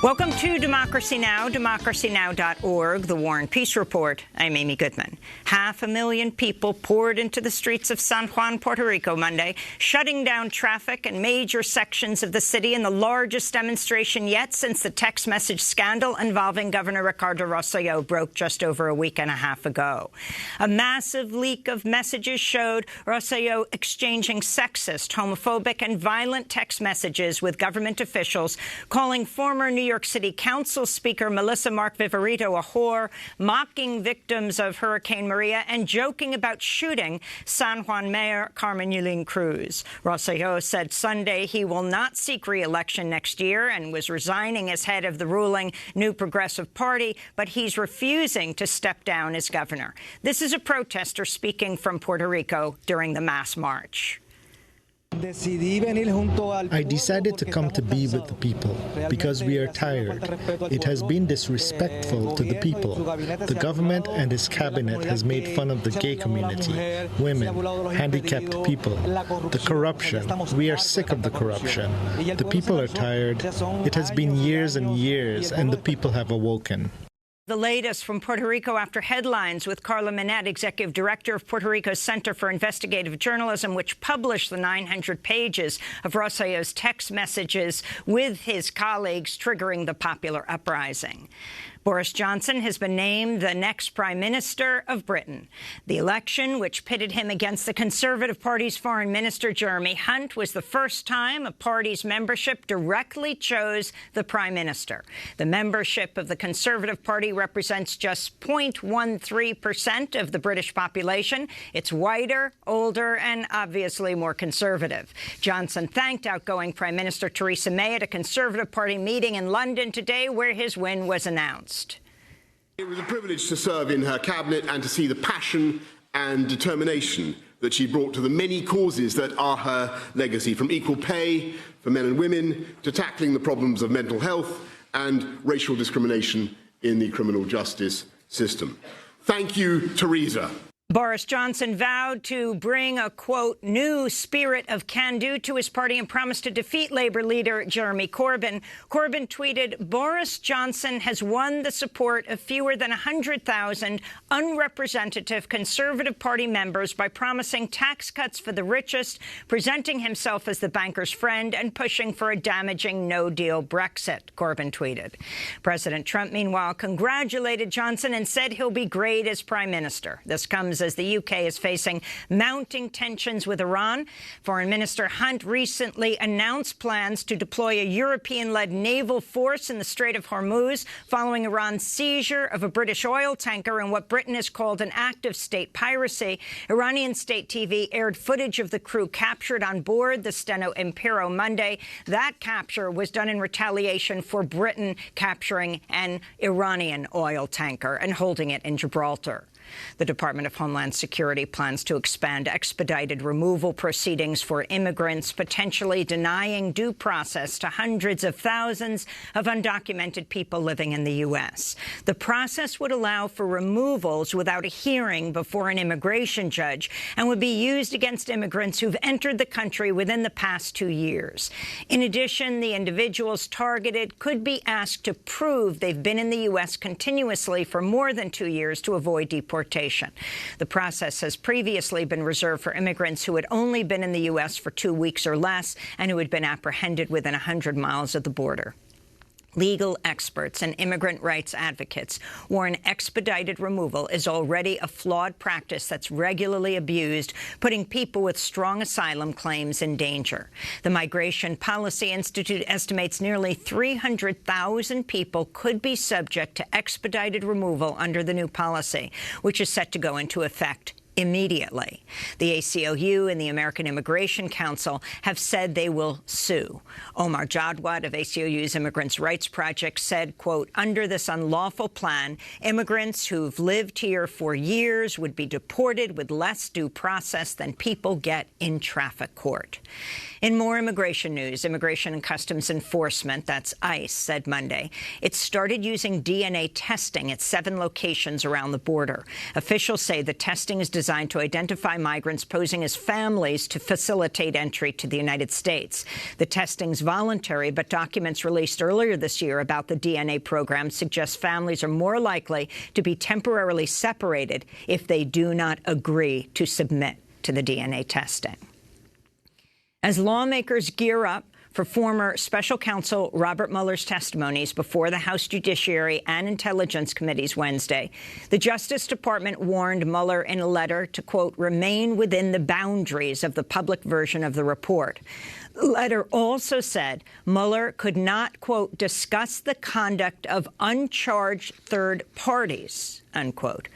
Welcome to Democracy Now!, democracynow.org, the War and Peace Report. I'm Amy Goodman. 500,000 people poured into the streets of San Juan, Puerto Rico Monday, shutting down traffic in major sections of the city in the largest demonstration yet since the text message scandal involving Governor Ricardo Rosselló broke just over a week and a half ago. A massive leak of messages showed Rosselló exchanging sexist, homophobic and violent text messages with government officials, calling former New York City Council Speaker Melissa Mark Viverito a whore, mocking victims of Hurricane Maria, and joking about shooting San Juan Mayor Carmen Yulín Cruz. Rosselló said Sunday he will not seek re-election next year and was resigning as head of the ruling New Progressive Party, but he's refusing to step down as governor. This is a protester speaking from Puerto Rico during the mass march. I decided to come to be with the people because we are tired. It has been disrespectful to the people. The government and is cabinet has made fun of the gay community, women, handicapped people, the corruption. We are sick of the corruption. The people are tired. It has been years and years, and the people have awoken. The latest from Puerto Rico after headlines with Carla Minette, executive director of Puerto Rico's Center for Investigative Journalism, which published the 900 pages of Rosselló's text messages with his colleagues, triggering the popular uprising. Boris Johnson has been named the next Prime Minister of Britain. The election, which pitted him against the Conservative Party's Foreign Minister Jeremy Hunt, was the first time a party's membership directly chose the Prime Minister. The membership of the Conservative Party represents just 0.13% of the British population. It's whiter, older, and obviously more conservative. Johnson thanked outgoing Prime Minister Theresa May at a Conservative Party meeting in London today, where his win was announced. It was a privilege to serve in her cabinet and to see the passion and determination that she brought to the many causes that are her legacy, from equal pay for men and women to tackling the problems of mental health and racial discrimination in the criminal justice system. Thank you, Theresa. Boris Johnson vowed to bring a, quote, new spirit of can-do to his party and promised to defeat Labour leader Jeremy Corbyn. Corbyn tweeted, Boris Johnson has won the support of fewer than 100,000 unrepresentative Conservative Party members by promising tax cuts for the richest, presenting himself as the banker's friend, and pushing for a damaging no-deal Brexit, Corbyn tweeted. President Trump, meanwhile, congratulated Johnson and said he'll be great as Prime Minister. This comes as the UK is facing mounting tensions with Iran. Foreign Minister Hunt recently announced plans to deploy a European-led naval force in the Strait of Hormuz following Iran's seizure of a British oil tanker in what Britain has called an act of state piracy. Iranian state TV aired footage of the crew captured on board the Steno Impero Monday. That capture was done in retaliation for Britain capturing an Iranian oil tanker and holding it in Gibraltar. The Department of Homeland Security plans to expand expedited removal proceedings for immigrants, potentially denying due process to hundreds of thousands of undocumented people living in the U.S. The process would allow for removals without a hearing before an immigration judge and would be used against immigrants who've entered the country within the past 2 years. In addition, the individuals targeted could be asked to prove they've been in the U.S. continuously for more than 2 years to avoid deportation. The process has previously been reserved for immigrants who had only been in the U.S. for 2 weeks or less and who had been apprehended within 100 miles of the border. Legal experts and immigrant rights advocates warn expedited removal is already a flawed practice that's regularly abused, putting people with strong asylum claims in danger. The Migration Policy Institute estimates nearly 300,000 people could be subject to expedited removal under the new policy, which is set to go into effect immediately. The ACLU and the American Immigration Council have said they will sue. Omar Jadwat of ACLU's Immigrants' Rights Project said, quote, under this unlawful plan, immigrants who've lived here for years would be deported with less due process than people get in traffic court. In more immigration news, Immigration and Customs Enforcement, that's ICE, said Monday it started using DNA testing at 7 locations around the border. Officials say the testing is designed designed to identify migrants posing as families to facilitate entry to the United States. The testing's voluntary, but documents released earlier this year about the DNA program suggest families are more likely to be temporarily separated if they do not agree to submit to the DNA testing. As lawmakers gear up for former special counsel Robert Mueller's testimonies before the House Judiciary and Intelligence Committees Wednesday, the Justice Department warned Mueller in a letter to, quote, remain within the boundaries of the public version of the report. The letter also said Mueller could not, quote, discuss the conduct of uncharged third parties, unquote,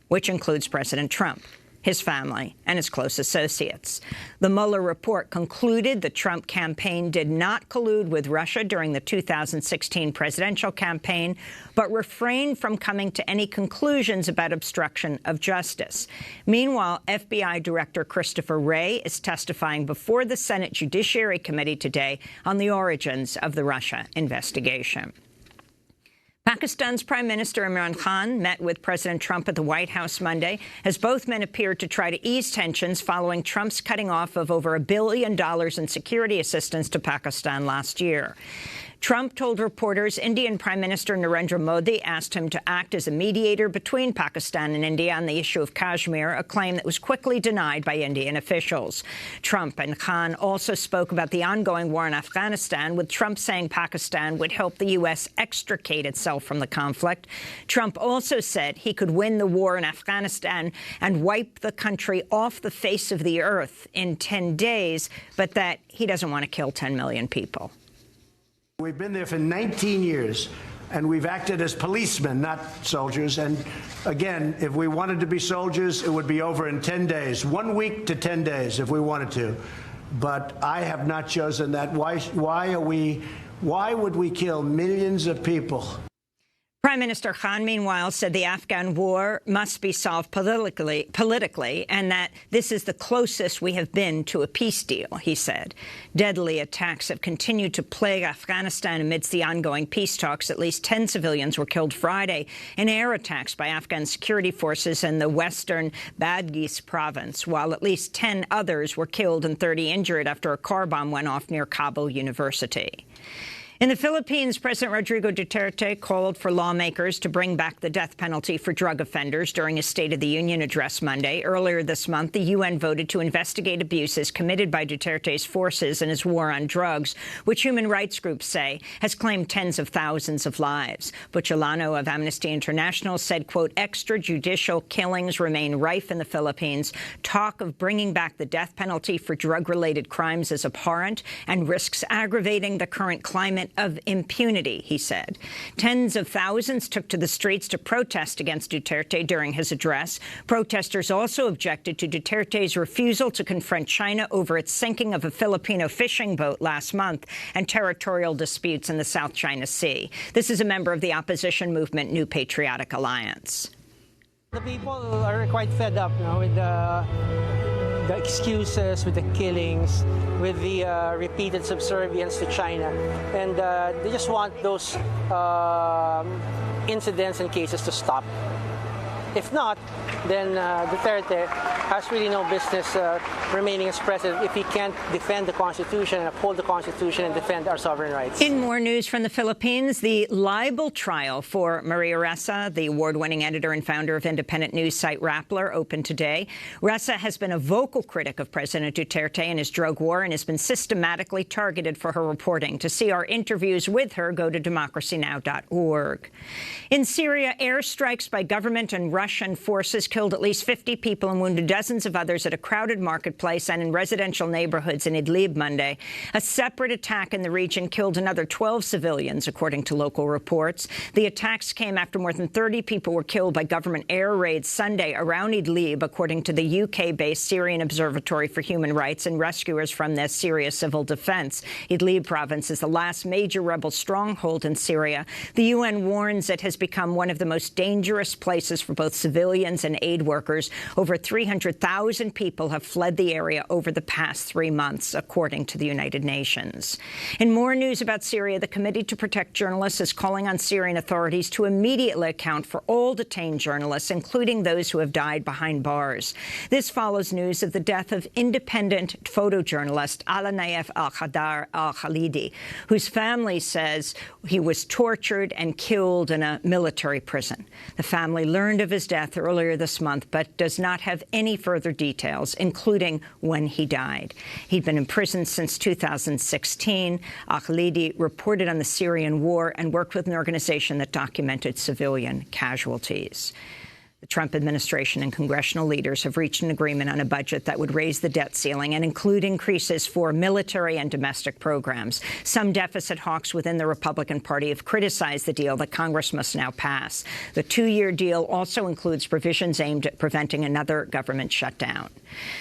which includes President Trump, his family, and his close associates. The Mueller report concluded the Trump campaign did not collude with Russia during the 2016 presidential campaign, but refrained from coming to any conclusions about obstruction of justice. Meanwhile, FBI Director Christopher Wray is testifying before the Senate Judiciary Committee today on the origins of the Russia investigation. Pakistan's Prime Minister Imran Khan met with President Trump at the White House Monday, as both men appeared to try to ease tensions following Trump's cutting off of over $1 billion in security assistance to Pakistan last year. Trump told reporters Indian Prime Minister Narendra Modi asked him to act as a mediator between Pakistan and India on the issue of Kashmir, a claim that was quickly denied by Indian officials. Trump and Khan also spoke about the ongoing war in Afghanistan, with Trump saying Pakistan would help the U.S. extricate itself from the conflict. Trump also said he could win the war in Afghanistan and wipe the country off the face of the earth in 10 days, but that he doesn't want to kill 10 million people. We've been there for 19 years, and we've acted as policemen, not soldiers. And again, if we wanted to be soldiers, it would be over in 10 days, 1 week to 10 days if we wanted to. But I have not chosen that. Why would we kill millions of people? Prime Minister Khan, meanwhile, said the Afghan war must be solved politically, and that this is the closest we have been to a peace deal, he said. Deadly attacks have continued to plague Afghanistan amidst the ongoing peace talks. At least 10 civilians were killed Friday in air attacks by Afghan security forces in the western Badghis province, while at least 10 others were killed and 30 injured after a car bomb went off near Kabul University. In the Philippines, President Rodrigo Duterte called for lawmakers to bring back the death penalty for drug offenders during his State of the Union address Monday. Earlier this month, the UN voted to investigate abuses committed by Duterte's forces in his war on drugs, which human rights groups say has claimed tens of thousands of lives. Buchalano of Amnesty International said, quote, extrajudicial killings remain rife in the Philippines. Talk of bringing back the death penalty for drug-related crimes is abhorrent and risks aggravating the current climate of impunity, he said. Tens of thousands took to the streets to protest against Duterte during his address. Protesters also objected to Duterte's refusal to confront China over its sinking of a Filipino fishing boat last month and territorial disputes in the South China Sea. This is a member of the opposition movement New Patriotic Alliance. The people are quite fed up now with the excuses, with the killings, with the repeated subservience to China. And they just want those incidents and cases to stop. If not, then Duterte has really no business remaining as president if he can't defend the Constitution and uphold the Constitution and defend our sovereign rights. In more news from the Philippines, the libel trial for Maria Ressa, the award-winning editor and founder of independent news site Rappler, opened today. Ressa has been a vocal critic of President Duterte and his drug war and has been systematically targeted for her reporting. To see our interviews with her, go to democracynow.org. In Syria, airstrikes by government and Russian forces killed at least 50 people and wounded dozens of others at a crowded marketplace and in residential neighborhoods in Idlib Monday. A separate attack in the region killed another 12 civilians, according to local reports. The attacks came after more than 30 people were killed by government air raids Sunday around Idlib, according to the UK-based Syrian Observatory for Human Rights and rescuers from the Syria Civil Defense. Idlib province is the last major rebel stronghold in Syria. The UN warns it has become one of the most dangerous places for both both civilians and aid workers. Over 300,000 people have fled the area over the past 3 months, according to the United Nations. In more news about Syria, the Committee to Protect Journalists is calling on Syrian authorities to immediately account for all detained journalists, including those who have died behind bars. This follows news of the death of independent photojournalist Alanayef al-Khadar al-Khalidi, whose family says he was tortured and killed in a military prison. The family learned of his death earlier this month, but does not have any further details, including when he died. He'd been in prison since 2016. Al-Khalidi reported on the Syrian war and worked with an organization that documented civilian casualties. The Trump administration and congressional leaders have reached an agreement on a budget that would raise the debt ceiling and include increases for military and domestic programs. Some deficit hawks within the Republican Party have criticized the deal that Congress must now pass. The 2-year deal also includes provisions aimed at preventing another government shutdown.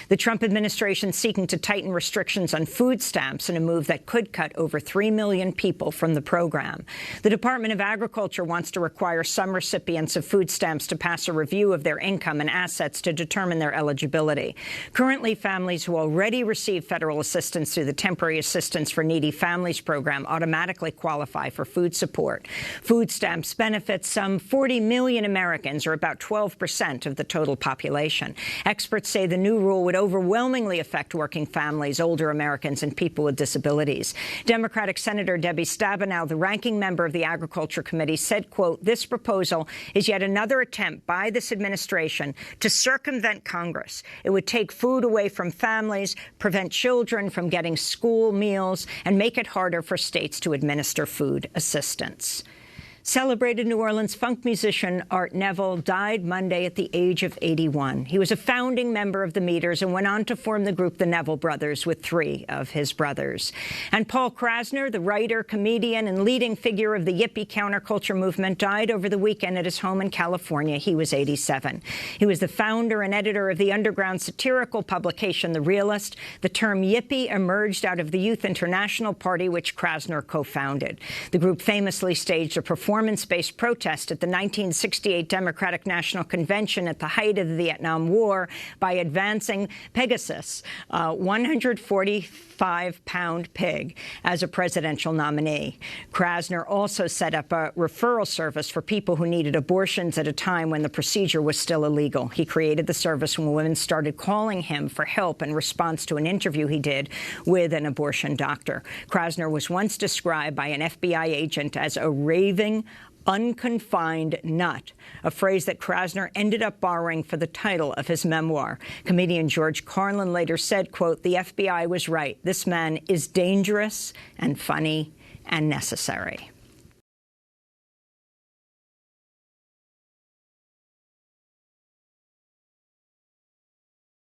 The Trump administration seeking to tighten restrictions on food stamps in a move that could cut over 3 million people from the program. The Department of Agriculture wants to require some recipients of food stamps to pass a review of their income and assets to determine their eligibility. Currently, families who already receive federal assistance through the Temporary Assistance for Needy Families program automatically qualify for food support. Food stamps benefit some 40 million Americans, or about 12% of the total population. Experts say the new rule would overwhelmingly affect working families, older Americans, and people with disabilities. Democratic Senator Debbie Stabenow, the ranking member of the Agriculture Committee, said, quote, "This proposal is yet another attempt by this administration to circumvent Congress. It would take food away from families, prevent children from getting school meals, and make it harder for states to administer food assistance." Celebrated New Orleans funk musician Art Neville died Monday at the age of 81. He was a founding member of the Meters and went on to form the group the Neville Brothers with 3 of his brothers. And Paul Krassner, the writer, comedian, and leading figure of the Yippie counterculture movement, died over the weekend at his home in California. He was 87. He was the founder and editor of the underground satirical publication The Realist. The term Yippie emerged out of the Youth International Party, which Krassner co-founded. The group famously staged a performance-based protest at the 1968 Democratic National Convention at the height of the Vietnam War by advancing Pegasus, a 145-pound pig, as a presidential nominee. Krassner also set up a referral service for people who needed abortions at a time when the procedure was still illegal. He created the service when women started calling him for help in response to an interview he did with an abortion doctor. Krassner was once described by an FBI agent as a raving, unconfined nut, a phrase that Krassner ended up borrowing for the title of his memoir. Comedian George Carlin later said, quote, "The FBI was right. This man is dangerous and funny and necessary."